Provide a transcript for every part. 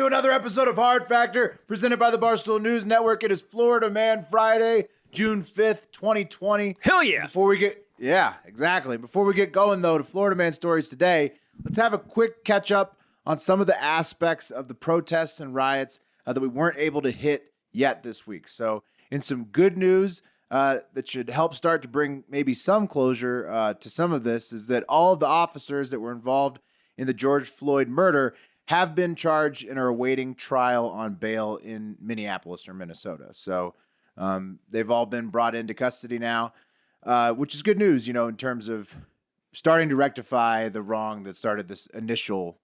to another episode of Hard Factor, presented by the Barstool News Network. It is Florida Man Friday, June 5th, 2020. Hell yeah. Before we get going, though, to Florida Man stories today, let's have a quick catch up on some of the aspects of the protests and riots that we weren't able to hit yet this week. So, in some good news that should help start to bring maybe some closure to some of this, is that all of the officers that were involved in the George Floyd murder have been charged and are awaiting trial on bail in Minneapolis or Minnesota. So they've all been brought into custody now, which is good news, in terms of starting to rectify the wrong that started this initial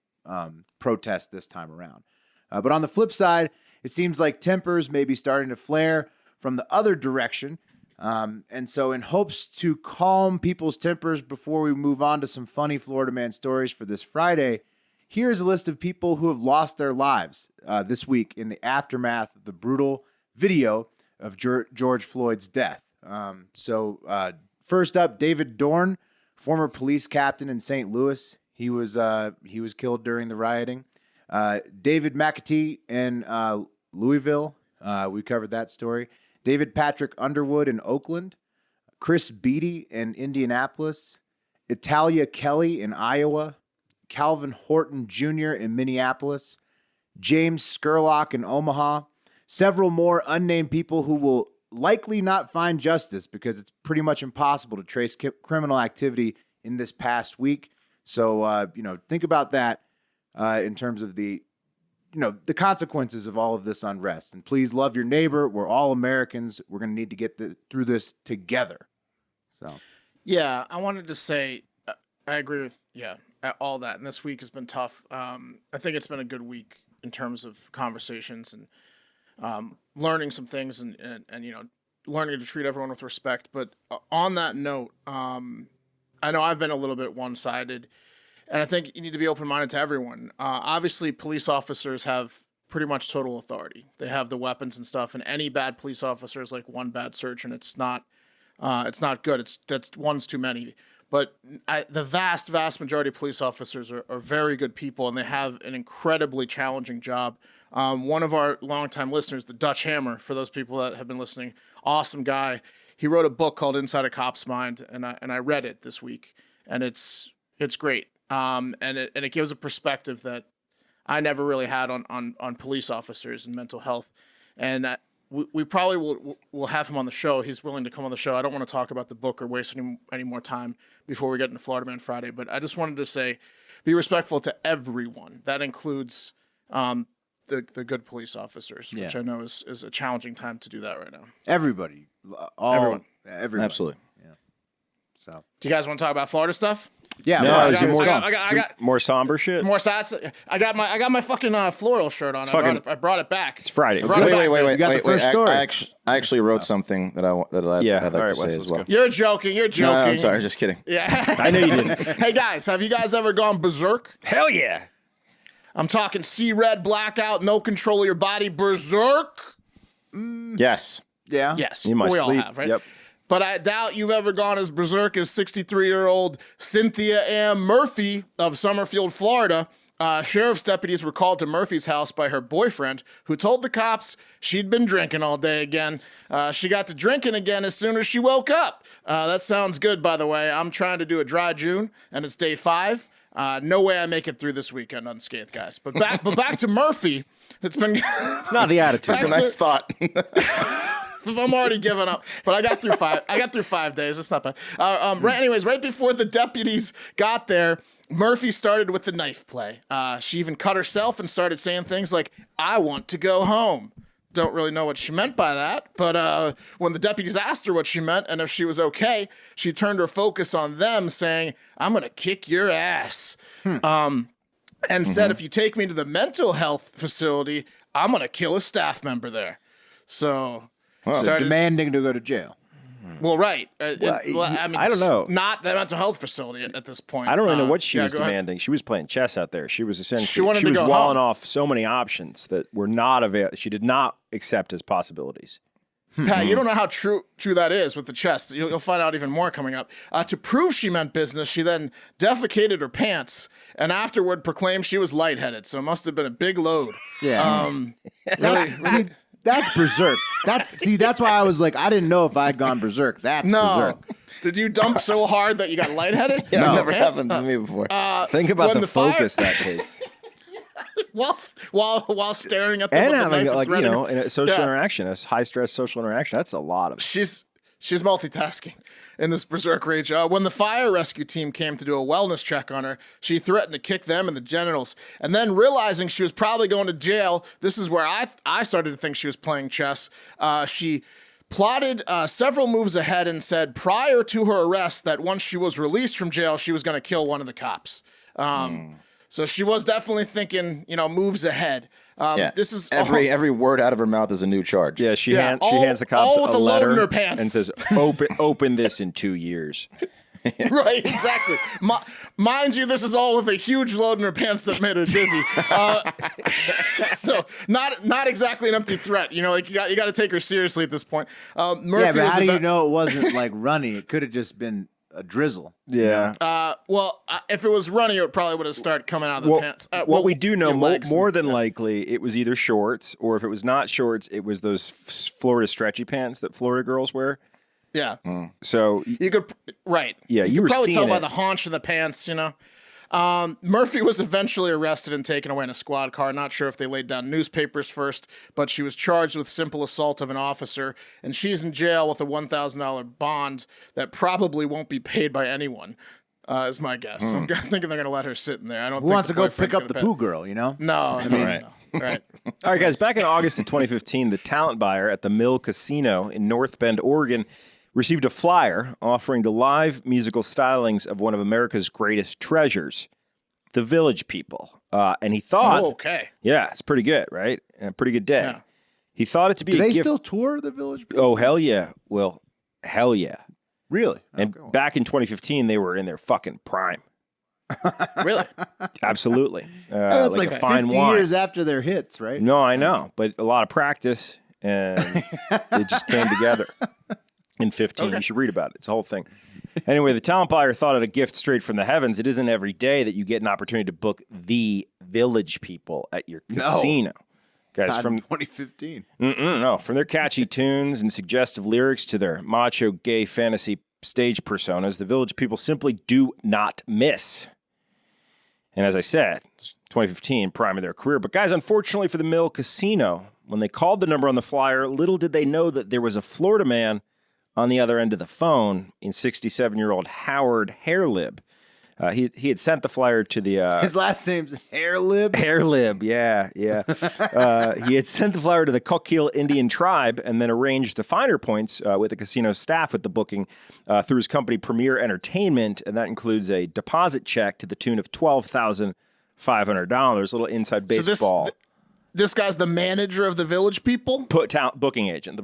protest this time around. But on the flip side, it seems like tempers may be starting to flare from the other direction. And so in hopes to calm people's tempers before we move on to some funny Florida Man stories for this Friday, here's a list of people who have lost their lives this week in the aftermath of the brutal video of George Floyd's death. First up, David Dorn, former police captain in St. Louis. He was killed during the rioting. David McAtee in Louisville. We covered that story. David Patrick Underwood in Oakland, Chris Beatty in Indianapolis, Italia Kelly in Iowa, Calvin Horton Jr. in Minneapolis, James Scurlock in Omaha, several more unnamed people who will likely not find justice because it's pretty much impossible to trace criminal activity in this past week. So, think about that in terms of the consequences of all of this unrest. And please love your neighbor. We're all Americans. We're going to need to get through this together. So, yeah, I wanted to say I agree with all that. And this week has been tough. I think it's been a good week in terms of conversations and learning some things and learning to treat everyone with respect. But on that note, I know I've been a little bit one-sided. And I think you need to be open-minded to everyone. Obviously, police officers have pretty much total authority. They have the weapons and stuff, and any bad police officer is like one bad search, and it's not good. That's one's too many. But the vast majority of police officers are very good people, and they have an incredibly challenging job. One of our longtime listeners, the Dutch Hammer, for those people that have been listening, awesome guy. He wrote a book called Inside a Cop's Mind, and I read it this week, and it's great. And it gives a perspective that I never really had on police officers and mental health. And we probably will have him on the show. He's willing to come on the show. I don't want to talk about the book or waste any more time before we get into Florida Man Friday. But I just wanted to say, be respectful to everyone. That includes the good police officers, which I know is a challenging time to do that right now. everybody. Everyone. Everybody. Absolutely. Yeah. So, Do you guys want to talk about Florida stuff? yeah. No, well, is it more, I got More somber shit. more stats. I got my fucking floral shirt on. I brought it back. It's Friday. Wait. You got the first story. I actually wrote something that I'd like all right, to say Wes, as well. let's You're joking. No, I'm sorry, just kidding. Yeah. I know you didn't. Hey guys, have you guys ever gone berserk? Hell yeah. I'm talking see red, blackout, no control of your body, berserk. Yes. Yeah. Yes, In my we sleep. all have, right? Yep. But I doubt you've ever gone as berserk as 63-year-old Cynthia Ann Murphy of Summerfield, Florida. Sheriff's deputies were called to Murphy's house by her boyfriend, who told the cops she'd been drinking all day again. She got to drinking again as soon as she woke up. That sounds good, by the way. I'm trying to do a dry June, and it's day 5. No way I make it through this weekend unscathed, guys. But back to Murphy. It's been It's not the attitude. It's a nice thought. I'm already giving up, but I got through 5. I got through 5 days. It's not bad. Right before the deputies got there, Murphy started with the knife play. She even cut herself and started saying things like, "I want to go home." Don't really know what she meant by that, but when the deputies asked her what she meant and if she was okay, she turned her focus on them, saying, "I'm gonna kick your ass," and said, "If you take me to the mental health facility, I'm gonna kill a staff member there." So. Started Demanding to go to jail. Well, right. I don't know. Not the mental health facility at this point. I don't really know what she was go ahead. demanding. She was playing chess out there. She was essentially She wanted to was go walling home. off so many options that were not available. She did not accept as possibilities. Pat, you don't know how true that is with the chest. You'll find out even more coming up. To prove she meant business, she then defecated her pants and afterward proclaimed she was lightheaded. So it must have been a big load. Yeah. That's berserk. That's why I was like, I didn't know if I had gone berserk. That's berserk. Did you dump so hard that you got lightheaded? Yeah, never happened to me before. Think about the focus fire- that takes. while staring at them And with the having, knife like, you threading know, her. in a social interaction, a high-stress social interaction, that's a lot of it. She's multitasking in this berserk rage. When the fire rescue team came to do a wellness check on her, she threatened to kick them in the genitals. And then realizing she was probably going to jail, this is where I started to think she was playing chess. She plotted several moves ahead and said prior to her arrest that once she was released from jail, she was going to kill one of the cops. So she was definitely thinking, moves ahead. This is every word out of her mouth is a new charge. Yeah, she hands the cops all with a a load letter in her pants. and says, "Open this in 2 years." Right, exactly. Mind you, this is all with a huge load in her pants that made her dizzy. So not exactly an empty threat. You got to take her seriously at this point. Murphy Yeah, but was how do you know it wasn't like runny? It could have just been a drizzle. Yeah. if it was runny, it probably would have started coming out of the pants. What we do know, your legs more and- than likely, it was either shorts, or if it was not shorts, it was those Florida stretchy pants that Florida girls wear. Yeah. So You could, right. Yeah, you could were probably tell seeing by it. the haunch of the pants, Murphy was eventually arrested and taken away in a squad car. Not sure if they laid down newspapers first, but she was charged with simple assault of an officer, and she's in jail with a $1,000 bond that probably won't be paid by anyone, is my guess. I'm thinking they're going to let her sit in there. I don't Who think wants the to go boyfriend's pick up gonna the pay- poo girl, No, Right. no. Right. All right, guys, back in August of 2015, the talent buyer at the Mill Casino in North Bend, Oregon, received a flyer offering the live musical stylings of one of America's greatest treasures, the Village People. And he thought, Okay. yeah, it's pretty good, right? And a pretty good day. Yeah. He thought it to be Do a they gift. still tour the Village People? Oh, hell yeah. Well, hell yeah. Really? And Okay, well. back in 2015, they were in their fucking prime. Really? Absolutely. That's like like a fine 50 wine. years after their hits, right? No, I know, but a lot of practice, and it just came together in 15. You should read about it. It's a whole thing. Anyway, the talent buyer thought it a gift straight from the heavens. It isn't every day that you get an opportunity to book the Village People at your casino. Guys, Not from in 2015. from their catchy tunes and suggestive lyrics to their macho gay fantasy stage personas, the Village People simply do not miss. And as I said, it's 2015, prime of their career. But guys, unfortunately for the Mill Casino, when they called the number on the flyer, little did they know that there was a Florida man on the other end of the phone in 67-year-old Howard Hairlib. He had sent the flyer to the... His last name's Hairlib. Hairlib, yeah. He had sent the flyer to the Coquille Indian tribe and then arranged the finer points with the casino staff with the booking through his company Premier Entertainment, and that includes a deposit check to the tune of $12,500. A little inside baseball. This guy's the manager of the Village People? The booking agent.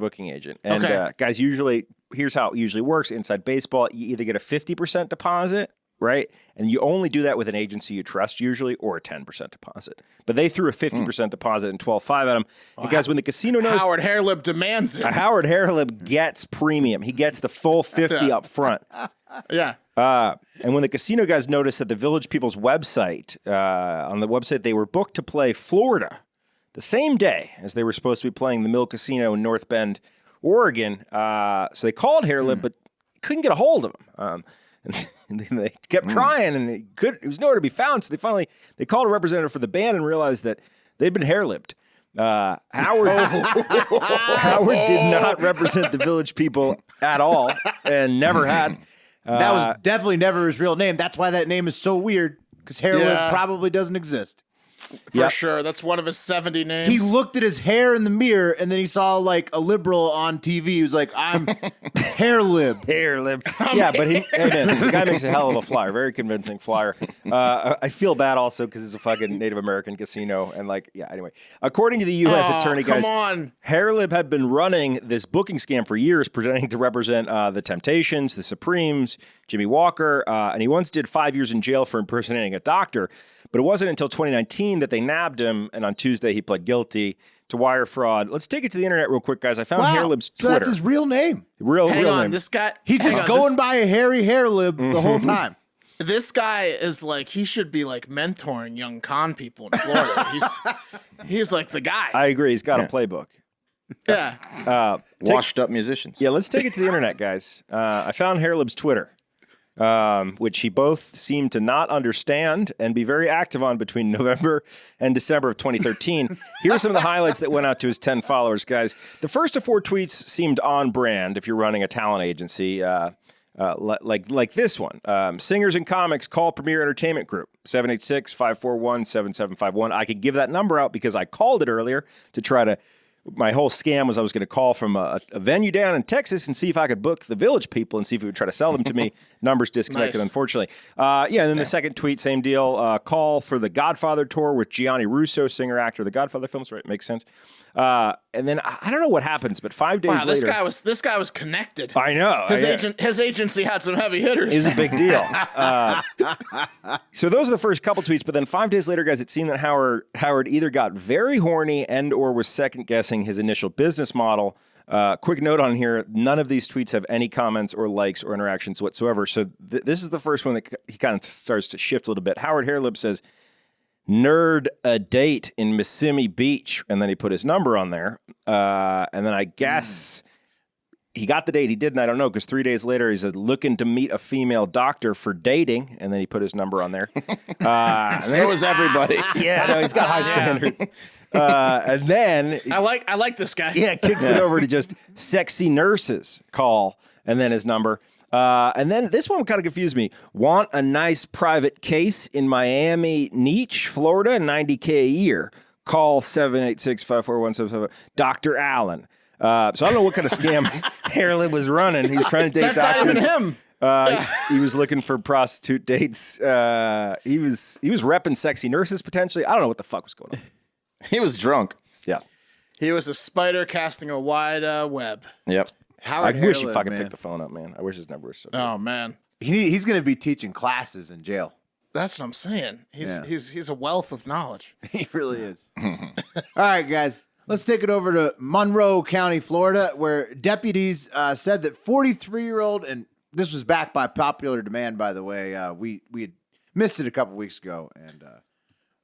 And Okay. guys, here's how it usually works. Inside baseball, you either get a 50% deposit, right? And you only do that with an agency you trust usually, or a 10% deposit. But they threw a 50% deposit and 12.5 at him. And guys, when the casino knows Howard Hairlib demands it. Howard Hairlib gets premium, he gets the full 50 up front. Yeah. And when the casino guys noticed that the Village People's website, on the website, they were booked to play Florida the same day as they were supposed to be playing the Mill Casino in North Bend, Oregon. So they called Hairlib, but couldn't get a hold of him. And they kept trying, and it was nowhere to be found. So they called a representative for the band and realized that they'd been hair-lipped. Howard did not represent the Village People at all, and never had. That was definitely never his real name. That's why that name is so weird, because Hairlib probably doesn't exist. For sure. That's one of his 70 names. He looked at his hair in the mirror, and then he saw like a liberal on TV. He was like, I'm Hairlib. Hairlib. Yeah, but the guy makes a hell of a flyer. Very convincing flyer. I feel bad also because it's a fucking Native American casino. And anyway. According to the U.S. attorney, guys, Hairlib had been running this booking scam for years, pretending to represent the Temptations, the Supremes, Jimmy Walker, and he once did 5 years in jail for impersonating a doctor. But it wasn't until 2019 that they nabbed him, and on Tuesday he pled guilty to wire fraud. Let's take it to the internet real quick, guys. I found Wow. Hairlib's So Twitter. that's his real name. real Hang on, name. this guy. He's hang just on, going by a hairy hairlib the whole time. This guy is like, he should be like mentoring young con people in Florida. he's like the guy. I agree. He's got a playbook. Yeah. Washed up musicians. Yeah, let's take it to the internet, guys. I found Hairlib's Twitter, which he both seemed to not understand and be very active on between November and December of 2013. Here are some of the highlights that went out to his 10 followers, guys. The first of 4 tweets seemed on brand if you're running a talent agency, like this one. Singers and comics call Premier Entertainment Group, 786-541-7751. I could give that number out because I called it earlier to try to... My whole scam was I was going to call from a venue down in Texas and see if I could book the Village people and see if we would try to sell them to me. Numbers disconnected, Nice. unfortunately. And then the second tweet, same deal. Call for the Godfather tour with Gianni Russo, singer, actor, the Godfather films. Right, makes sense. And then I don't know what happens, but 5 days Wow, later, this guy was connected. I know His agency had some heavy hitters. is a big deal. So those are the first couple tweets, but then 5 days later, guys, it seemed that Howard either got very horny and or was second guessing his initial business model. Quick note on here, none of these tweets have any comments or likes or interactions whatsoever. So this is the first one that he kind of starts to shift a little bit. Howard Hairlib says, nerd a date in Mississippi Beach. And then he put his number on there. And then I guess he got the date. He didn't. I don't know. Because 3 days later, he said, looking to meet a female doctor for dating. And then he put his number on there. So is everybody. Yeah, no, he's got high standards. And then I like this guy. yeah, kicks it over to just sexy nurses call and then his number. And then this one kind of confused me. Want a nice private case in Miami Beach, Florida, $90K a year. Call 786-541-77. Dr. Allen. So I don't know what kind of scam Hairlib was running. He was trying to date That's not doctors. even him. He was looking for prostitute dates. He was repping sexy nurses potentially. I don't know what the fuck was going on. He was drunk. Yeah. He was a spider casting a wide web. Yep. I Howard wish you Hairlib, fucking man. picked the phone up, man. I wish his number was so Oh man, He's going to be teaching classes in jail. that's what I'm saying. He's a wealth of knowledge. He really is. All right, guys. Let's take it over to Monroe County, Florida, where deputies said that 43-year-old, and this was backed by popular demand, by the way. We had missed it a couple weeks ago, and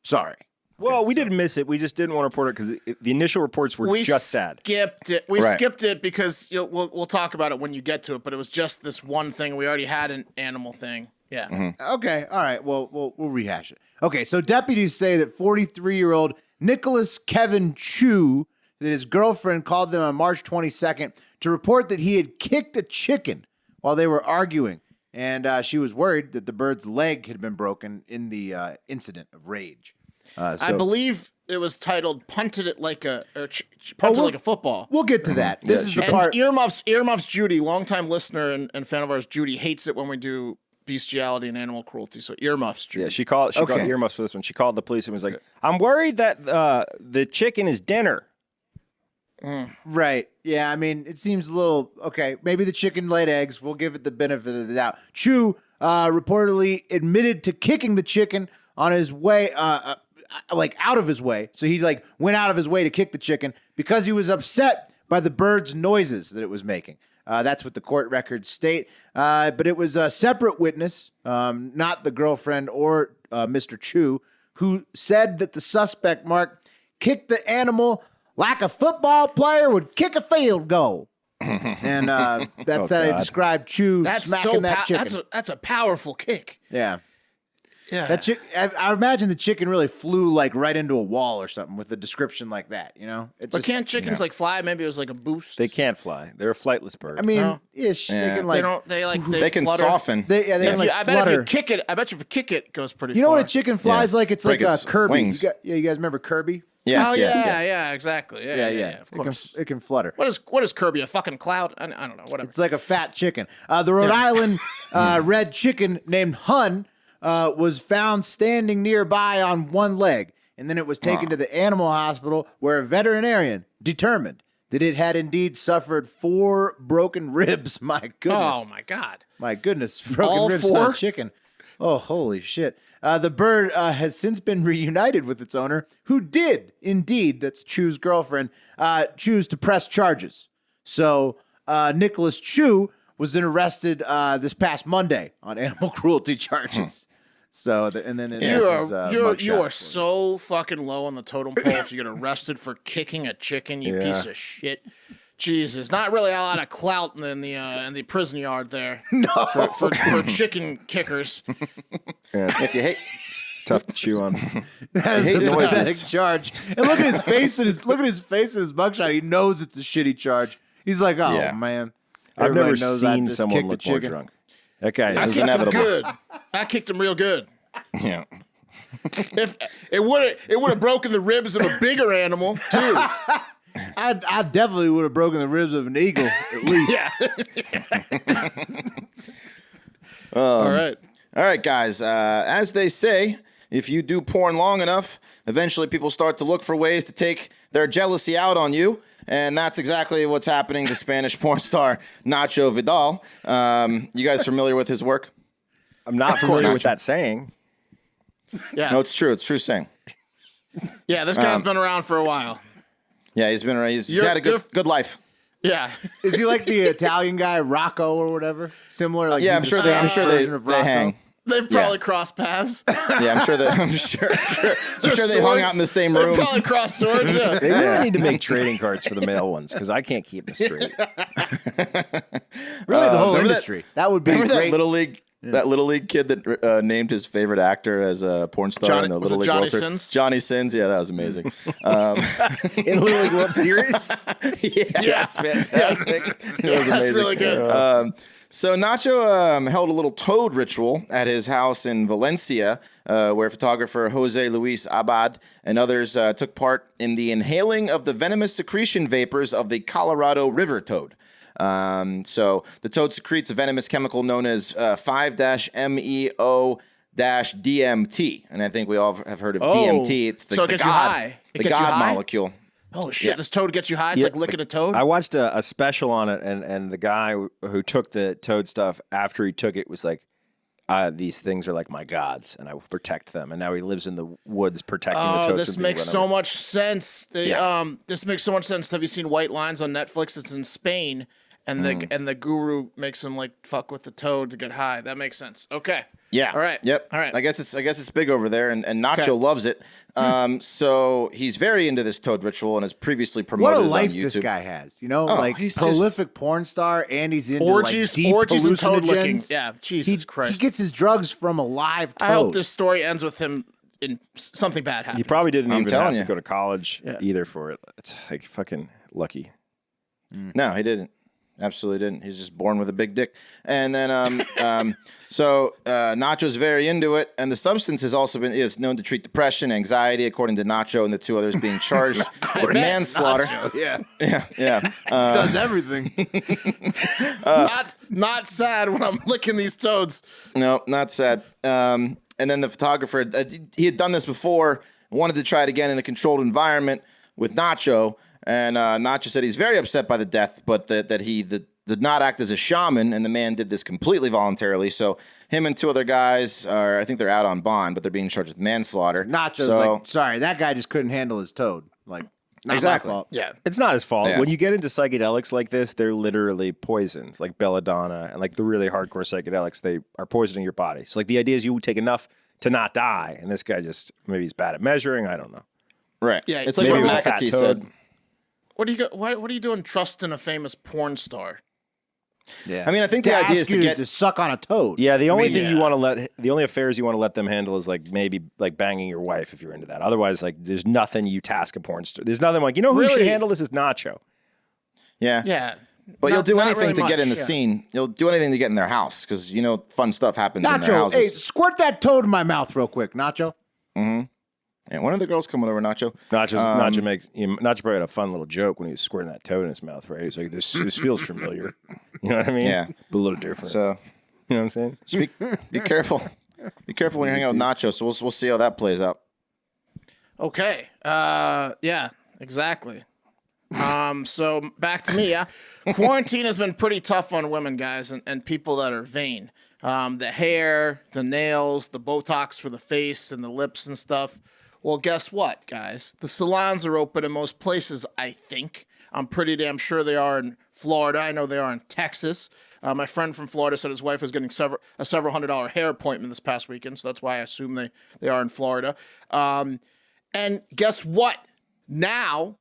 sorry. Well, we didn't miss it. We just didn't want to report it because the initial reports were just sad. Skipped it. We Right. skipped it because we'll talk about it when you get to it. But it was just this one thing. We already had an animal thing. Yeah. Okay, all right. Well, we'll rehash it. Okay, so deputies say that 43-year-old Nicholas Kevin Chu, that his girlfriend called them on March 22nd to report that he had kicked a chicken while they were arguing, and she was worried that the bird's leg had been broken in the incident of rage. I believe it was titled "Punted It Like a Like a Football." We'll get to that. This is the And part. earmuffs Judy, longtime listener and fan of ours. Judy hates it when we do bestiality and animal cruelty. So earmuffs Judy. Yeah, she called Okay. earmuffs for this one. She called the police and was like, I'm worried that the chicken is dinner. Right. Yeah, I mean, it seems a little, okay, maybe the chicken laid eggs. We'll give it the benefit of the doubt. Chu reportedly admitted to kicking the chicken on his way, like out of his way. So he like went out of his way to kick the chicken because he was upset by the bird's noises that it was making. That's what the court records state. But it was a separate witness, not the girlfriend or Mr. Chu, who said that the suspect, Mark, kicked the animal like a football player would kick a field goal. And that's how they God. described Chu That's smacking so that chicken. that's a powerful kick. Yeah. Yeah. That I imagine the chicken really flew like right into a wall or something with a description like that, you know? It But just, can't chickens like fly? Maybe it was like a boost. They can't fly. They're a flightless bird. I mean, No. ish. They Yeah. can They like, don't. They can flutter. soften. they can If like you, I bet if flutter. you kick it, I bet you if you kick it, it goes pretty You know far. what a chicken flies Yeah. like? It's Break like a its Kirby. wings. You guys remember Kirby? Yes, Oh yes, yeah, yes. yeah, exactly. Yeah, yeah, of course. It can flutter. What is Kirby? A fucking cloud? I don't know. Whatever. It's like a fat chicken. The Rhode Island red chicken named Hun was found standing nearby on one leg, and then it was taken to the animal hospital where a veterinarian determined that it had indeed suffered 4 broken ribs. My goodness. Oh my god. My goodness. Broken All ribs 4? on a chicken. Oh, holy shit. The bird has since been reunited with its owner, who did indeed, that's Chu's girlfriend, choose to press charges. So Nicholas Chu was then arrested this past Monday on animal cruelty charges. So, and then you are so fucking low on the totem pole if you get arrested for kicking a chicken, you piece of shit. Jesus, not really a lot of clout in the prison yard there. No, for chicken kickers. If you hate, Tough to chew on. That is hate a noises. pathetic charge. And look at his face and his mugshot. He knows it's a shitty charge. He's like, oh Yeah. man. I've Everybody never knows I seen just someone kicked a look more chicken. drunk. That guy I is kicked him inevitable. good. I kicked him real good. yeah. If it would have broken the ribs of a bigger animal too. I definitely would have broken the ribs of an eagle at least. Yeah. All right. All right, guys. As they say, if you do porn long enough, eventually people start to look for ways to take their jealousy out on you. And that's exactly what's happening to Spanish porn star Nacho Vidal. You guys familiar with his work? I'm not familiar with that saying. Yeah. No, it's true. It's true saying. Yeah, this guy's been around for a while. Yeah, he's been around. He's had a good life. Yeah. Is he like the Italian guy Rocco or whatever? Similar, like Yeah, he's I'm sure the they. I'm Spanish sure version of they Rocco? hang. They've probably crossed paths. Yeah, I'm sure they. I'm sure they hung out in the same room. They probably crossed swords. Yeah. They really need to make trading cards for the male ones because I can't keep them straight. Really, the whole remember industry. That would be Remember great. that little league? That little league kid that named his favorite actor as a porn star in the was Little it League Johnny World Series? Sins? Johnny Sins. Yeah, that was amazing. In Little League World Series? Yeah, That's fantastic. it was That's amazing. really good. So Nacho held a little toad ritual at his house in Valencia, where photographer Jose Luis Abad and others took part in the inhaling of the venomous secretion vapors of the Colorado River toad. So the toad secretes a venomous chemical known as 5-MeO-DMT, and I think we all have heard of DMT. It's the, so it the gets you God, high. It the gets you God high? molecule. Oh shit! This toad gets you high. It's like licking a toad. I watched a special on it, and the guy who took the toad stuff after he took it was like, these things are like my gods, and I will protect them. And now he lives in the woods protecting the toads. This from being makes run so over. much sense. This makes so much sense. Have you seen White Lines on Netflix? It's in Spain, and the guru makes him like fuck with the toad to get high. That makes sense. Okay. Yeah. All right. Yep. All right. I guess it's big over there, and Nacho Okay. loves it. So he's very into this toad ritual and has previously What promoted a it on life YouTube. this guy has. You know, like he's prolific porn star, and he's into Orgies, like deep orgies and toad licking. hallucinogens. Yeah. Jesus Christ. He gets his drugs from a live toad. I hope this story ends with him in something bad He happening. probably didn't I'm even telling have you. to go to college either for it. It's like fucking lucky. No, he didn't. Absolutely didn't. He's just born with a big dick. And then, so Nacho's very into it, and the substance has also been is known to treat depression, anxiety, according to Nacho and the two others being charged with manslaughter. yeah, Yeah. does everything. Not sad when I'm licking these toads. No, not sad. And then the photographer, he had done this before, wanted to try it again in a controlled environment with Nacho. And Nacho said he's very upset by the death, but that he did not act as a shaman, and the man did this completely voluntarily. So him and two other guys are, I think they're out on bond, but they're being charged with manslaughter. Nacho's So- like, sorry, that guy just couldn't handle his toad. Like, not Exactly. my fault. Yeah. It's not his fault. Yeah. When you get into psychedelics like this, they're literally poisons, like belladonna and like the really hardcore psychedelics. They are poisoning your body. So like the idea is you take enough to not die, and this guy just maybe he's bad at measuring. I don't know. Right. Yeah, It's like maybe what it was a fat McAtee toad. said. What are you doing trusting a famous porn star? Yeah. I mean, I think to the idea ask is to you get to suck on a toad. Yeah, the only mean, thing you yeah. want to the only affairs you want to let them handle is like maybe like banging your wife if you're into that. Otherwise, like there's nothing you task a porn star. There's nothing like, you know who should Really? handle this is Nacho. Yeah. Yeah. But you'll do Not anything really to get in the much, yeah. scene. You'll do anything to get in their house because, you know, fun stuff happens in their Nacho, houses. hey, squirt that toad in my mouth real quick, Nacho. And one of the girls coming over, Nacho. Nacho probably had a fun little joke when he was squirting that toad in his mouth, right? He's like, this feels familiar. You know what I mean? Yeah. But a little different. So you know what I'm saying? be careful. Be careful when you're hanging out with Nacho. So we'll see how that plays out. Okay. Yeah, exactly. So back to me, yeah. Quarantine has been pretty tough on women, guys, and people that are vain. the hair, the nails, the Botox for the face and the lips and stuff. Well, guess what, guys? The salons are open in most places, I think. I'm pretty damn sure they are in Florida. I know they are in Texas. My friend from Florida said his wife was getting a several $100 hair appointment this past weekend, so that's why I assume they are in Florida. And guess what? Now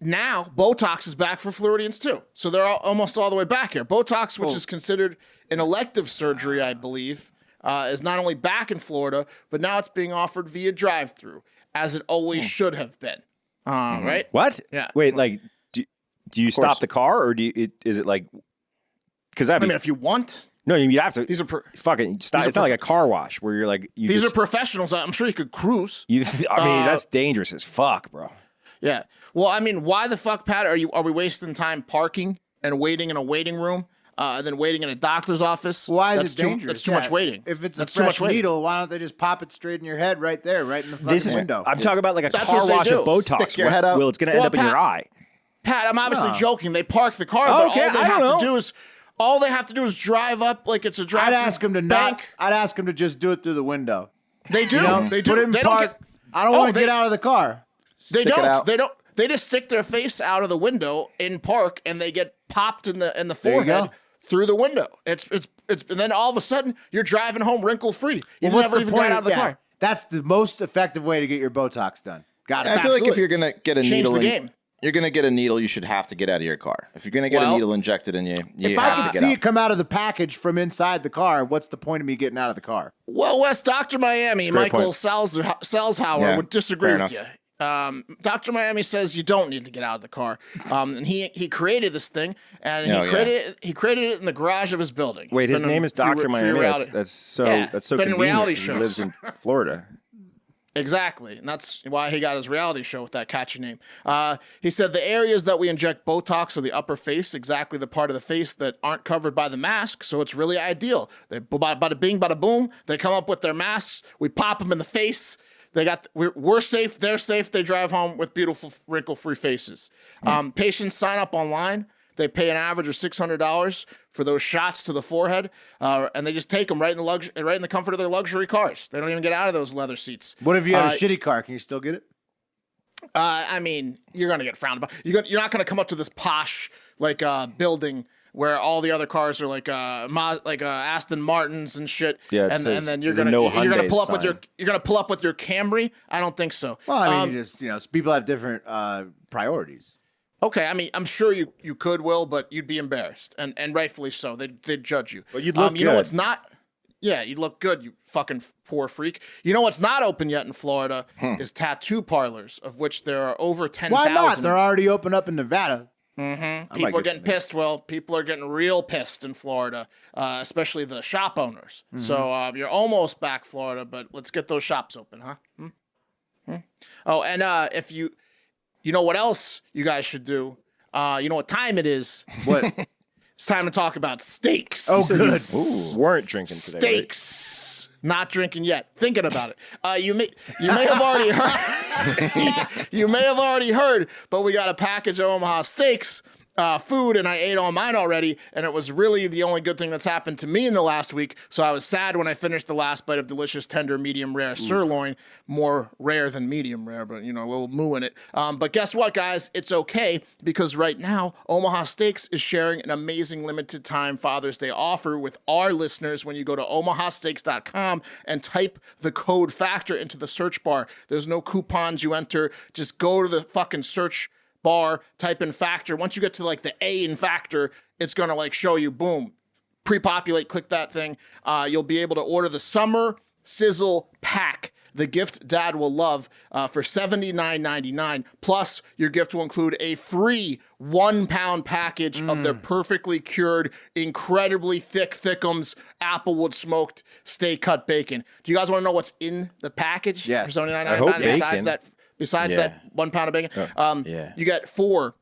Botox is back for Floridians too. So they're almost all the way back here. Botox, which is considered an elective surgery, I believe, is not only back in Florida, but now it's being offered via drive-thru, as it always should have been. Right? What? Yeah. Wait, like, do you stop the car, or is it like? Because I mean, if you want, no, you have to. these are fucking stop. It's not like a car wash where you're like these are professionals. I'm sure you could cruise. I mean, that's dangerous as fuck, bro. Yeah. Well, I mean, why the fuck, Pat? Are we wasting time parking and waiting in a waiting room, and then waiting in a doctor's office? Why is it dangerous? That's too much waiting. If it's that's a fresh needle, why don't they just pop it straight in your head right there, right in the front window? I'm talking about like a That's car what they wash do. of Botox. Stick your head up. Well, it's going to end up in your eye. Pat, I'm obviously joking. They park the car, Okay, but all they have to do is drive up like it's a drive. I'd ask them to bank. I'd ask them to just do it through the window. They do. You know? They do. Put it in They park. I don't want to get out of the car. They Stick it don't. out. They don't. They just stick their face out of the window in park, and they get popped in the forehead through the window. It's and then all of a sudden you're driving home wrinkle free. You never even got out of the car. That's the most effective way to get your Botox done. Got it. I feel like if you're gonna get a Change needle, the game. You're gonna get a needle. You should have to get out of your car. If you're gonna get a needle injected in you, If I could see it come out of the package from inside the car, what's the point of me getting out of the car? Well, Wes, Dr. Miami, Michael Salzhauer would disagree with you. Dr. Miami says you don't need to get out of the car. And he created this thing, and he created it in the garage of his building. Wait, his name is Dr. Miami. That's so been in convenient. reality He shows. lives in Florida. Exactly, and that's why he got his reality show with that catchy name. He said the areas that we inject Botox are the upper face, exactly the part of the face that aren't covered by the mask, so it's really ideal. They bada bing, bada boom. They come up with their masks. We pop them in the face. We're safe. They're safe. They drive home with beautiful wrinkle-free faces. Patients sign up online. They pay an average of $600 for those shots to the forehead, and they just take them right in the comfort of their luxury cars. They don't even get out of those leather seats. What if you have a shitty car? Can you still get it? I mean, you're gonna get frowned upon. You're not gonna come up to this posh building where all the other cars are like Aston Martins and shit. Yeah, and then you're gonna pull up with your Camry. I don't think so. Well, I mean, people have different priorities. Okay, I mean, I'm sure you could, Will, but you'd be embarrassed, and rightfully so. They'd judge you. But you'd look good. You know what's not? Yeah, you'd look good, you fucking poor freak. You know what's not open yet in Florida is tattoo parlors, of which there are over 10,000. Why not? They're already open up in Nevada. Mm-hmm. People are getting pissed. Well, people are getting real pissed in Florida, especially the shop owners. Mm-hmm. So you're almost back, Florida, but let's get those shops open, huh? Oh, and if you know what else you guys should do? You know what time it is? What? It's time to talk about steaks. Oh, good. Ooh, weren't drinking today. Steaks. Right? Not drinking yet. Thinking about it. You may have already heard. You may have already heard, but we got a package of Omaha Steaks. Food, and I ate all mine already, and it was really the only good thing that's happened to me in the last week, so I was sad when I finished the last bite of delicious, tender, medium rare sirloin, more rare than medium rare, but, a little moo in it. But guess what, guys? It's okay, because right now, Omaha Steaks is sharing an amazing limited time Father's Day offer with our listeners when you go to omahasteaks.com and type the code FACTOR into the search bar. There's no coupons you enter. Just go to the fucking search bar, type in Factor. Once you get to the A in Factor, it's gonna show you, boom, pre-populate, click that thing. You'll be able to order the Summer Sizzle Pack, the gift Dad will love, for $79.99. Plus, your gift will include a free 1-pound package of their perfectly cured, incredibly thick Thickums Applewood smoked steak cut bacon. Do you guys want to know what's in the package? Yeah. For $79.99 besides that 1 pound of bacon. You get 4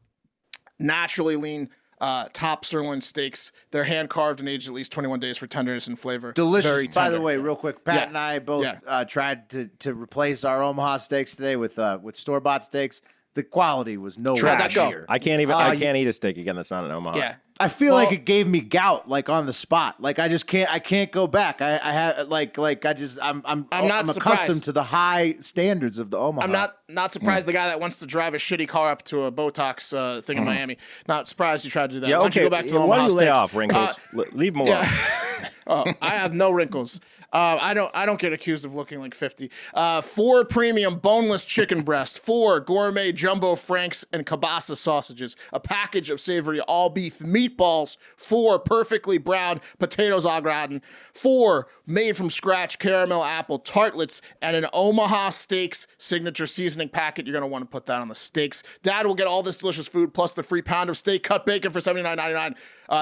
naturally lean top sirloin steaks. They're hand carved and aged at least 21 days for tenderness and flavor. Delicious. Very By the tender. way, real quick, Pat and I both tried to replace our Omaha steaks today with store-bought steaks. The quality was nowhere that go. near. I can't eat a steak again that's not an Omaha. Yeah. I feel like it gave me gout, like on the spot. Like I can't go back. I had I'm not accustomed surprised. to the high standards of the Omaha. I'm not surprised the guy that wants to drive a shitty car up to a Botox thing in Miami. Not surprised you tried to do that. Yeah, Why don't you okay. go back to the Why Omaha don't you lay Steaks? off, wrinkles? Leave them alone. I have no wrinkles. I don't get accused of looking like 50. 4 premium boneless chicken breasts, 4 gourmet jumbo franks and kielbasa sausages, a package of savory all beef meatballs, 4 perfectly browned potatoes au gratin, 4 made from scratch caramel apple tartlets, and an Omaha Steaks signature seasoning packet. You're gonna want to put that on the steaks. Dad will get all this delicious food plus the free pound of steak cut bacon for $79.99.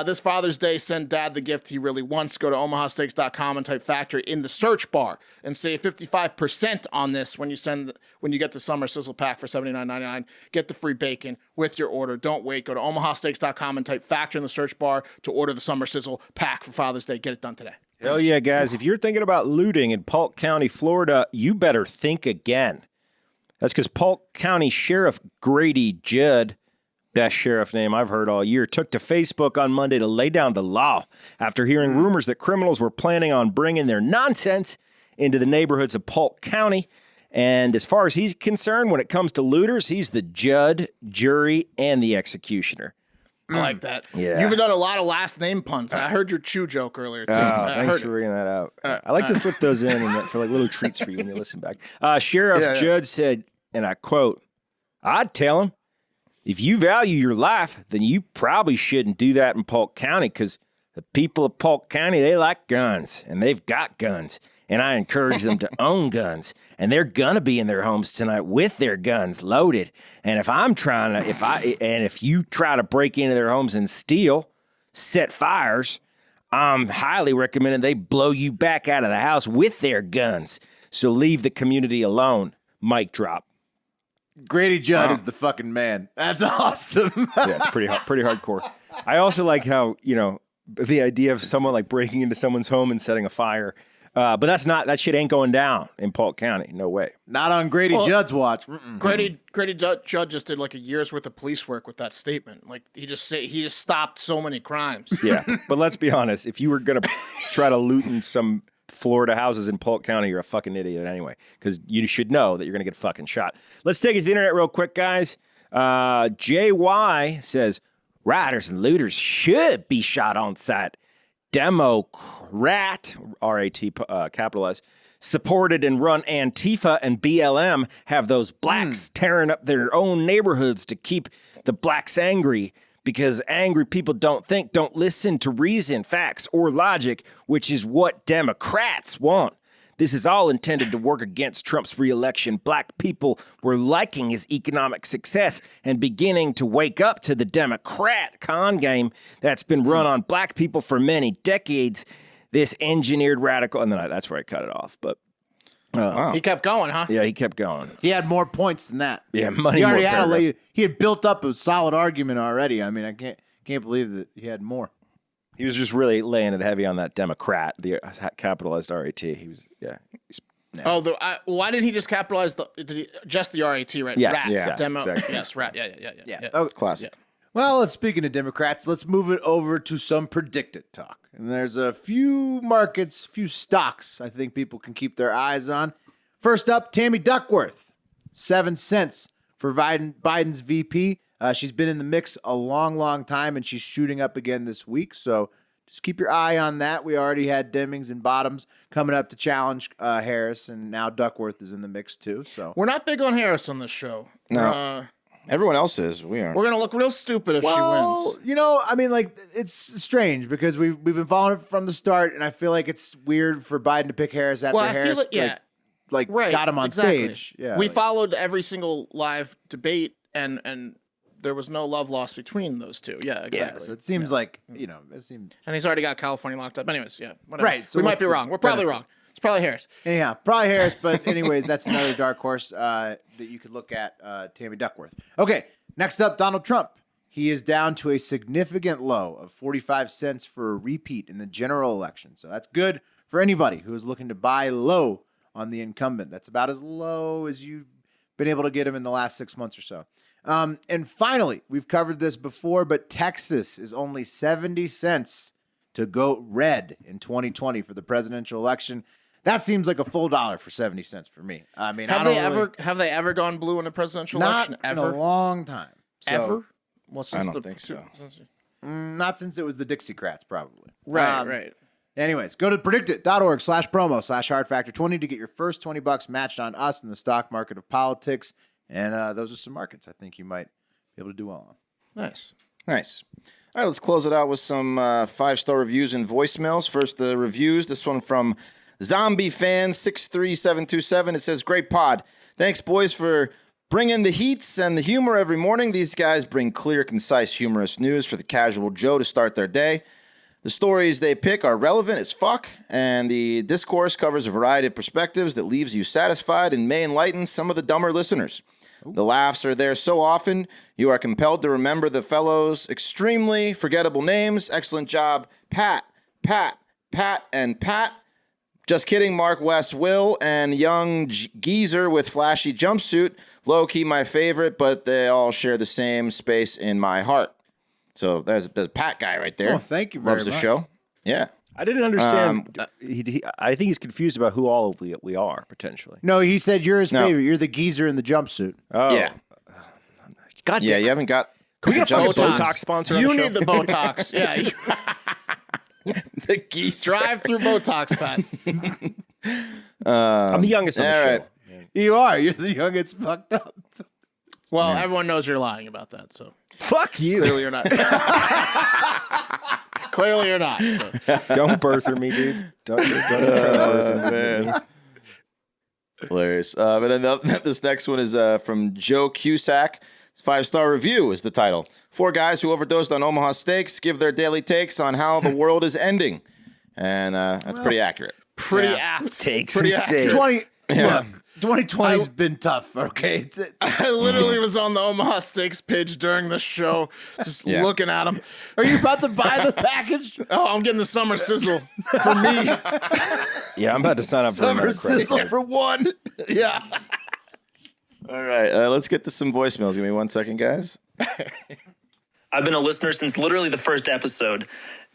This Father's Day, send Dad the gift he really wants. Go to omahasteaks.com and type factory in the search bar and save 55% on this when you get the summer sizzle pack for $79.99. Get the free bacon with your order. Don't wait. Go to omahasteaks.com and type factory in the search bar to order the summer sizzle pack for Father's Day. Get it done today. Hell yeah, guys. If you're thinking about looting in Polk County, Florida, you better think again. That's because Polk County Sheriff Grady Judd, best sheriff name I've heard all year, took to Facebook on Monday to lay down the law after hearing rumors that criminals were planning on bringing their nonsense into the neighborhoods of Polk County. And as far as he's concerned, when it comes to looters, he's the judge, jury, and the executioner. I like that. Yeah. You've done a lot of last name puns. I heard your chew joke earlier, too. Thanks for bringing that out. I like to slip those in and for like little treats for you when you listen back. Sheriff Judd said, and I quote, "I'd tell him, if you value your life, then you probably shouldn't do that in Polk County because the people of Polk County, they like guns and they've got guns. And I encourage them to own guns. And they're going to be in their homes tonight with their guns loaded. And if you try to break into their homes and steal, set fires, I'm highly recommending they blow you back out of the house with their guns. So leave the community alone." Mic drop. Grady Judd is the fucking man. That's awesome. Yeah, it's pretty hardcore. I also like how, the idea of someone like breaking into someone's home and setting a fire. But that shit ain't going down in Polk County. No way. Not on Grady Judd's watch. Mm-mm. Grady Judd just did like a year's worth of police work with that statement. Like he just stopped so many crimes. Yeah, but let's be honest. If you were gonna try to loot in some Florida houses in Polk County, you're a fucking idiot anyway, because you should know that you're gonna get fucking shot. Let's take it to the internet real quick, guys. JY says rioters and looters should be shot on sight. Democrat, R-A-T capitalized, supported and run Antifa and BLM have those blacks tearing up their own neighborhoods to keep the blacks angry because angry people don't think, don't listen to reason, facts, or logic, which is what Democrats want. This is all intended to work against Trump's reelection. Black people were liking his economic success and beginning to wake up to the Democrat con game that's been run on black people for many decades. This engineered radical, and then that's where I cut it off. But He kept going, huh? yeah, he kept going. He had more points than that. Yeah, money. He already more had paragraphs. he had built up a solid argument already. I mean, I can't believe that he had more. He was just really laying it heavy on that Democrat, the capitalized R-A-T. He was, yeah. Why didn't he just capitalize just the RAT, right? Yes, rat. yes, Demo. exactly. Yes, rat. Yeah. Oh, Classic. well, speaking of Democrats, let's move it over to some predicted talk. And there's a few markets, few stocks I think people can keep their eyes on. First up, Tammy Duckworth, 7 cents for Biden's VP. She's been in the mix a long, long time, and she's shooting up again this week. So just keep your eye on that. We already had Demings and Bottoms coming up to challenge Harris, and now Duckworth is in the mix too. So We're not big on Harris on this show. No. Everyone else is. We aren't. We're gonna look real stupid if she wins. I mean, like, it's strange because we've been following it from the start, and I feel like it's weird for Biden to pick Harris after Well, I Harris feel it, yeah. Right, got him on exactly. stage. Yeah, We followed every single live debate, and there was no love lost between those two. Yeah, exactly. Yeah, so it seems like, it seemed... And he's already got California locked up. Anyways, yeah, whatever. Right, so we might what's be the wrong. We're probably benefit? wrong. It's probably Harris. Anyhow, probably Harris, but anyways, that's another dark horse that you could look at, Tammy Duckworth. Okay, next up, Donald Trump. He is down to a significant low of 45 cents for a repeat in the general election. So that's good for anybody who is looking to buy low on the incumbent. That's about as low as you've been able to get him in the last 6 months or so. And finally, we've covered this before, but Texas is only 70 cents to go red in 2020 for the presidential election. That seems like a full dollar for 70 cents for me. I mean, have they ever gone blue in a presidential election? In a long time. So, Ever? Well, I don't think so. Not since it was the Dixiecrats, probably. Right. Anyways, go to predictit.org/promo/hard factor 20 to get your first $20 matched on us in the stock market of politics. And those are some markets I think you might be able to do well on. Nice. All right, let's close it out with some 5-star reviews and voicemails. First, the reviews. This one from Zombie Fan 63727. It says, "Great pod. Thanks, boys, for bringing the heats and the humor every morning. These guys bring clear, concise, humorous news for the casual Joe to start their day. The stories they pick are relevant as fuck, and the discourse covers a variety of perspectives that leaves you satisfied and may enlighten some of the dumber listeners. The laughs are there so often, you are compelled to remember the fellows' extremely forgettable names. Excellent job, Pat, and Pat. Just kidding, Mark, West, Will, and young geezer with flashy jumpsuit. Low-key my favorite, but they all share the same space in my heart." So there's a Pat guy right there. Oh, thank you very Loves the much. show. Yeah. I didn't understand. I think he's confused about who all we are, potentially. No, he said you're his favorite. You're the geezer in the jumpsuit. Oh. Yeah. God Yeah, damn. you haven't got... Can we get a fucking Botox. Botox sponsor on You the show? need the Botox. Yeah. the geese. Drive-thru Botox, Pat. I'm the youngest on the all show. right. You are. You're the youngest fucked up. Well, everyone knows you're lying about that, so Fuck you. clearly you're not. Clearly you're not. So. Don't birther me, dude. Don't try to birther me. Hilarious. But then this next one is from Joe Cusack. 5-star review is the title. 4 guys who overdosed on Omaha Steaks give their daily takes on how the world is ending. And that's pretty accurate. Pretty apt. Takes Pretty and accurate. steaks. 2020's been tough, okay? I literally was on the Omaha Steaks page during the show, just Yeah. looking at them. Are you about to buy the package? Oh, I'm getting the summer sizzle for me. Yeah, I'm about to sign up for Summer another credit sizzle card. for one. Yeah. All right, let's get to some voicemails. Give me 1 second, guys. I've been a listener since literally the first episode,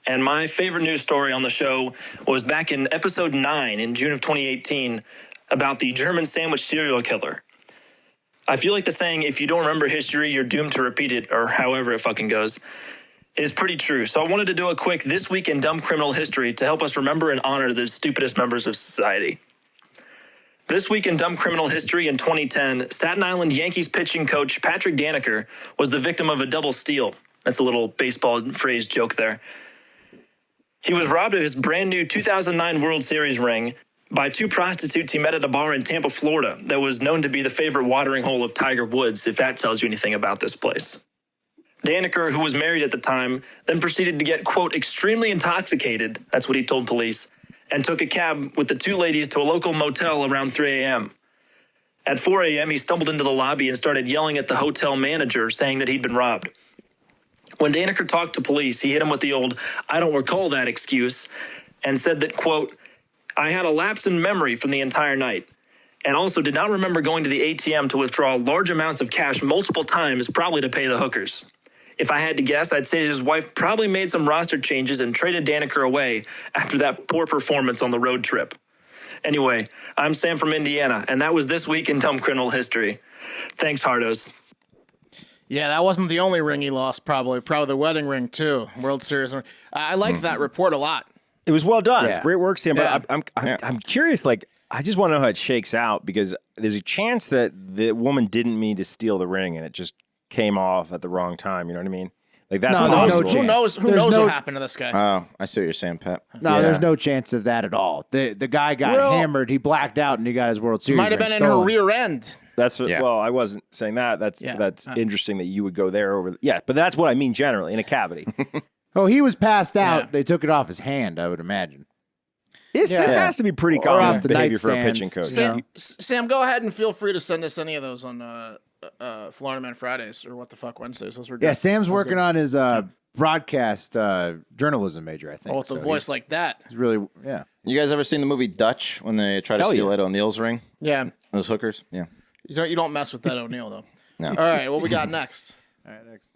and my favorite news story on the show was back in episode 9 in June of 2018 about the German sandwich serial killer. I feel like the saying, if you don't remember history, you're doomed to repeat it, or however it fucking goes, is pretty true. So I wanted to do a quick This Week in Dumb Criminal History to help us remember and honor the stupidest members of society. This Week in Dumb Criminal History in 2010, Staten Island Yankees pitching coach Patrick Daneker was the victim of a double steal. That's a little baseball phrase joke there. He was robbed of his brand new 2009 World Series ring by 2 prostitutes he met at a bar in Tampa, Florida, that was known to be the favorite watering hole of Tiger Woods, if that tells you anything about this place. Daneker, who was married at the time, then proceeded to get, quote, extremely intoxicated, that's what he told police, and took a cab with the 2 ladies to a local motel around 3 a.m. At 4 a.m., he stumbled into the lobby and started yelling at the hotel manager, saying that he'd been robbed. When Daneker talked to police, he hit him with the old, I don't recall that excuse, and said that, quote, I had a lapse in memory from the entire night, and also did not remember going to the ATM to withdraw large amounts of cash multiple times, probably to pay the hookers. If I had to guess, I'd say his wife probably made some roster changes and traded Daneker away after that poor performance on the road trip. Anyway, I'm Sam from Indiana, and that was This Week in Dumb Criminal History. Thanks, Hardos. Yeah, that wasn't the only ring he lost, probably the wedding ring, too. World Series ring. I liked that report a lot. It was well done. Yeah. Great work, Sam. But Yeah. I'm curious, like, I just want to know how it shakes out, because there's a chance that the woman didn't mean to steal the ring and it just came off at the wrong time. You know what I mean? Like, that's No, there's possible. no Who chance. knows? Who There's knows no- what happened to this guy? Oh, I see what you're saying, Pat. No, Yeah. there's no chance of that at all. The guy got hammered. He blacked out, and he got his World Series. Might have ring been in her stolen. rear end. That's what, Yeah. well, I wasn't saying that. That's interesting that you would go there over. Yeah, but that's what I mean generally in a cavity. Oh, he was passed out. Yeah. They took it off his hand, I would imagine. This has to be pretty Or common off the behavior for a nightstand. pitching coach. Yeah. Sam, go ahead and feel free to send us any of those on Florida Man Fridays or what the fuck Wednesdays. Those were good. Yeah, Sam's Those working good. on his broadcast journalism major, I think. Oh, with a So voice like that. he's really, yeah. You guys ever seen the movie Dutch when they try to Hell steal yeah. Ed O'Neill's ring? Yeah. Those hookers? Yeah. You don't mess with that O'Neill, though. No. All right, what we got next? All right, next.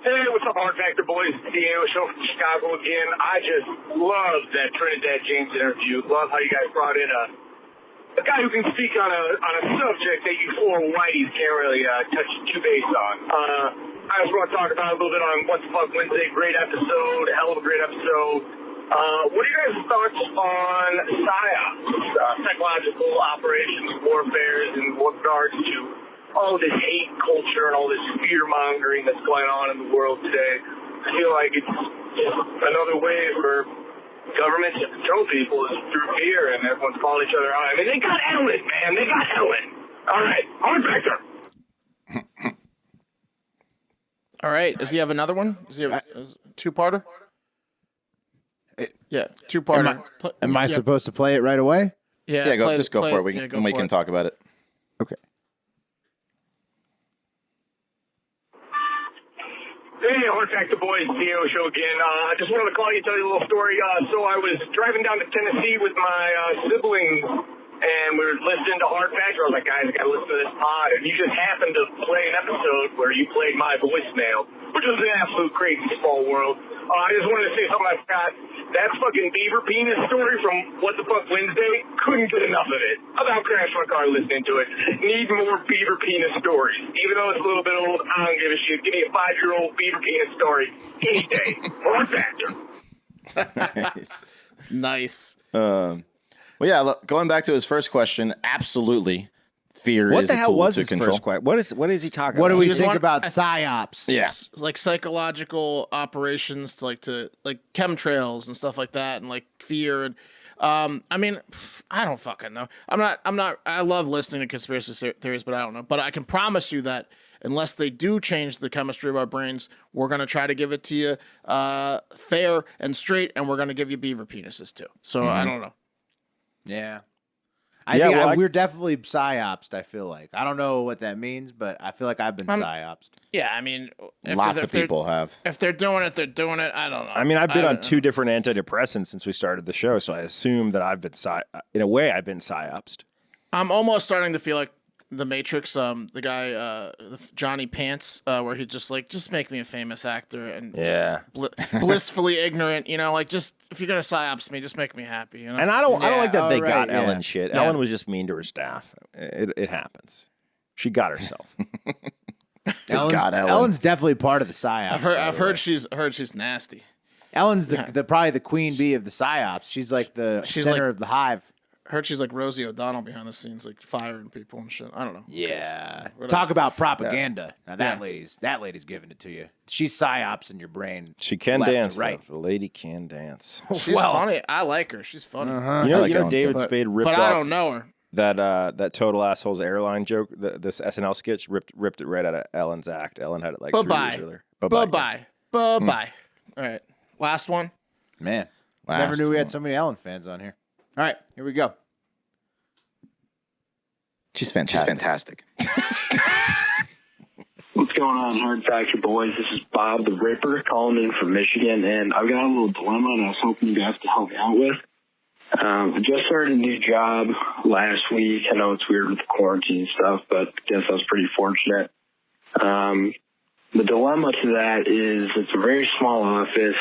Hey, what's up, Hard Factor boys? Diego, show from Chicago again. I just love that Trinidad James interview. Love how you guys brought in a guy who can speak on a subject that you four whiteys can't really touch too base on. I just want to talk about a little bit on What the Fuck Wednesday. Great episode, hell of a great episode. What are your guys' thoughts on PSYOPs, psychological operations, warfares, in regards to all this hate culture and all this fear-mongering that's going on in the world today? I feel like it's another way for governments to control people is through fear, and everyone's calling each other out. I mean, they got Ellen, man. They got Ellen. All right, Hard Factor. All right, does he have another one? Does he have a two-parter? Yeah, two-parter. Am I supposed to play it right away? Yeah, go for it. We can talk about it. Okay. Hey, Hard Factor boys, Diego show again. I just wanted to call you, tell you a little story. So I was driving down to Tennessee with my siblings, and we were listening to Hard Factor. I was like, guys, I got to listen to this pod. And you just happened to play an episode where you played my voicemail, which was an absolute crazy small world. I just wanted to say something I forgot. That fucking beaver penis story from What the Fuck Wednesday, couldn't get enough of it. About crashed my car listening to it. Need more beaver penis stories. Even though it's a little bit old, I don't give a shit. Give me a 5-year-old beaver penis story any day. Hard Factor. Nice. Well, yeah, going back to his first question, absolutely. Fear What is the a hell tool was to his control. first question? What is he talking What do about? we just think want- about psyops? Yeah. Like psychological operations to chemtrails and stuff like that, and like fear and I mean, I don't fucking know. I'm not. I love listening to conspiracy theories, but I don't know. But I can promise you that unless they do change the chemistry of our brains, we're gonna try to give it to you fair and straight, and we're gonna give you beaver penises too. So I don't know. Yeah. We're definitely psyopsed, I feel like. I don't know what that means, but I feel like I've been psyopsed. Yeah, I mean, Lots of people have. If they're doing it, they're doing it. I don't know. I mean, I've been on 2 different antidepressants since we started the show, so I assume that I've been in a way I've been psyopsed. I'm almost starting to feel like the Matrix, the guy, Johnny Pants, where he just make me a famous actor and blissfully ignorant, just if you're gonna psyops me, just make me happy, And I don't like that they got yeah. Ellen shit. Yeah. Ellen was just mean to her staff. It happens. She got herself. God, Ellen. Ellen's definitely part of the psyops. I've heard she's nasty. Ellen's probably the queen bee of the psyops. She's like the center of the hive. Heard she's like Rosie O'Donnell behind the scenes, like firing people and shit. I don't know. Yeah. Talk about propaganda. Now that lady's giving it to you. She's psyops in your brain. She can left to dance, right. though. The lady can dance. She's funny. I like her. She's funny. You know, like Ellen David too. Spade ripped But off I don't know her. that Total Assholes airline joke, this SNL sketch, ripped it right out of Ellen's act. Ellen had it like 3 years earlier. Bye-bye. Bye-bye. All right. Last one. Man. Never knew we had so many Ellen fans on here. All right, here we go. She's fantastic. What's going on, Hard Factor boys? This is Bob the Ripper calling in from Michigan, and I've got a little dilemma, and I was hoping you guys could help me out with. I just started a new job last week. I know it's weird with the quarantine stuff, but I guess I was pretty fortunate. The dilemma to that is it's a very small office,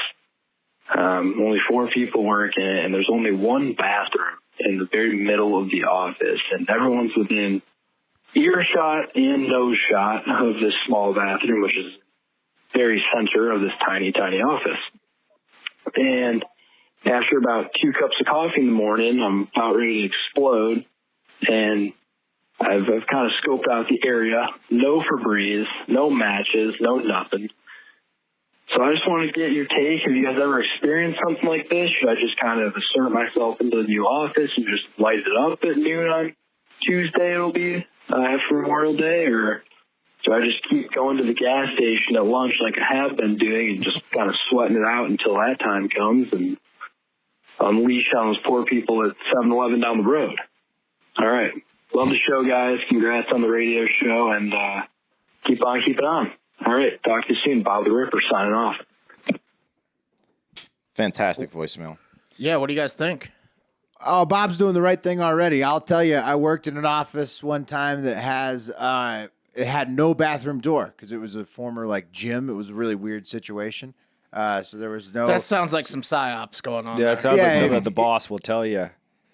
only 4 people work in it, and there's only one bathroom in the very middle of the office, and everyone's within earshot and nose shot of this small bathroom, which is very center of this tiny, tiny office. And after about 2 cups of coffee in the morning, I'm about ready to explode, and I've kind of scoped out the area. No Febreze, no matches, no nothing. So I just want to get your take. Have you guys ever experienced something like this? Should I just kind of assert myself into the new office and just light it up at noon on Tuesday it'll be after Memorial Day? Or do I just keep going to the gas station at lunch like I have been doing and just kind of sweating it out until that time comes and unleash on those poor people at 7-Eleven down the road? All right. Love the show, guys. Congrats on the radio show, and keep on keeping on. All right. Talk to you soon. Bob the Ripper signing off. Fantastic voicemail. Yeah, what do you guys think? Oh, Bob's doing the right thing already. I'll tell you, I worked in an office one time that has it had no bathroom door because it was a former like gym. It was a really weird situation. So there was no. That sounds like some psyops going on. Yeah, there. it sounds like Yeah, something yeah. that the boss will tell you.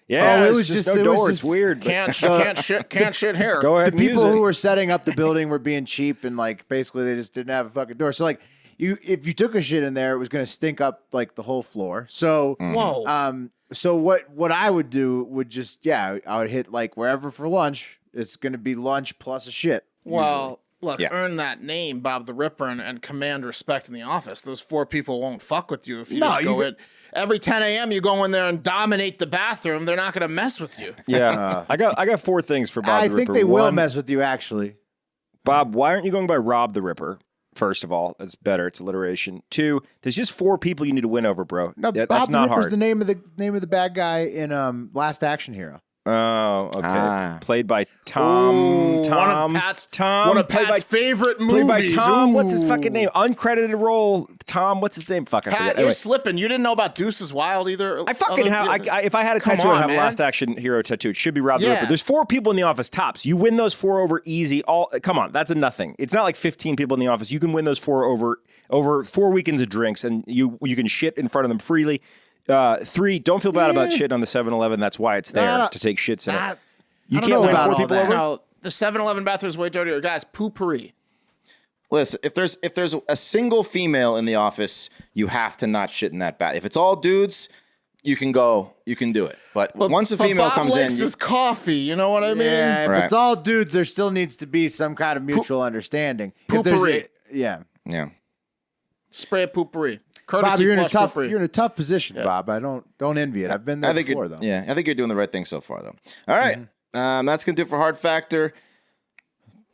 Yeah, it it's was just just- no it was door. just- It's weird. but Can't shit here. Go ahead The and use people it. who were setting up the building were being cheap and like basically they just didn't have a fucking door. So like if you took a shit in there, it was going to stink up like the whole floor. So Whoa. so what I would do would just I would hit like wherever for lunch. It's going to be lunch plus a shit. Well, look, Yeah. earn that name, Bob the Ripper, and command respect in the office. Those 4 people won't fuck with you if you No, just go you- in. Every 10 a.m. you go in there and dominate the bathroom. They're not going to mess with you. Yeah, I got 4 things for Bob I the think Ripper. they will One, mess with you actually. Bob, why aren't you going by Rob the Ripper? First of all, that's better. It's alliteration. 2, there's just 4 people you need to win over, bro. No, That's Bob the not Ripper's hard. the name of the bad guy in Last Action Hero. Oh, okay. Ah. Played by Tom. One Tom. of Pat's, Tom. one of played Pat's by, favorite played movies. by Tom. Ooh. What's his fucking name? Uncredited role. Tom. What's his name? Fuck, I Pat, forget. you're Anyway, slipping. You didn't know about Deuces Wild either. I fucking have. If I had a Come tattoo, on, I'd have man. Last Action Hero tattoo. It should be Rob the Yeah. Ripper. There's 4 people in the office tops. You win those 4 over easy. Come on, that's a nothing. It's not like 15 people in the office. You can win those 4 over 4 weekends of drinks, and you can shit in front of them freely. 3, don't feel bad about shit on the 7-Eleven. That's why it's there No, to take shits in it. Not- You I don't can't know win about 4 all people that. over. No, the 7-Eleven bathroom is way dirtier. Guys, poopery. Listen, if there's a single female in the office, you have to not shit in that bath. If it's all dudes, you can do it. But once a female Bob comes in, likes his coffee. You know what I mean? Yeah, if Right. it's all dudes, there still needs to be some kind of mutual understanding. If there's Poopery. yeah. yeah. Spray poopery. Courtesy Bob, you're in a flush tough poopery. you're in a tough position, Bob. I don't envy it. I've been there I think before you're, though. yeah, I think you're doing the right thing so far, though. All right, that's gonna do it for Hard Factor.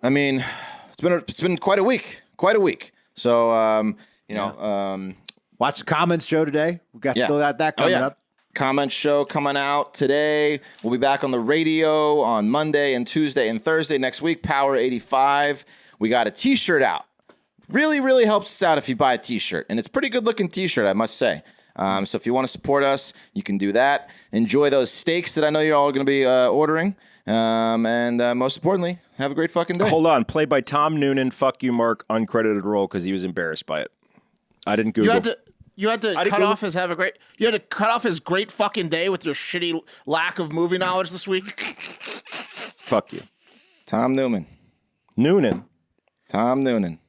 I mean, it's been quite a week, So Watch the comments show today. We got Yeah. still got that coming up. comment show coming out today. We'll be back on the radio on Monday and Tuesday and Thursday next week. Power 85. We got a T-shirt out. Really, really helps us out if you buy a T-shirt, and it's a pretty good looking T-shirt, I must say. So if you want to support us, you can do that. Enjoy those steaks that I know you're all going to be ordering. And most importantly, have a great fucking day. Hold on. Played by Tom Noonan. Fuck you, Mark. Uncredited role because he was embarrassed by it. I didn't Google. You had to cut off his You had to cut off his great fucking day with your shitty lack of movie knowledge this week. Fuck you. Tom Newman. Noonan. Tom Noonan.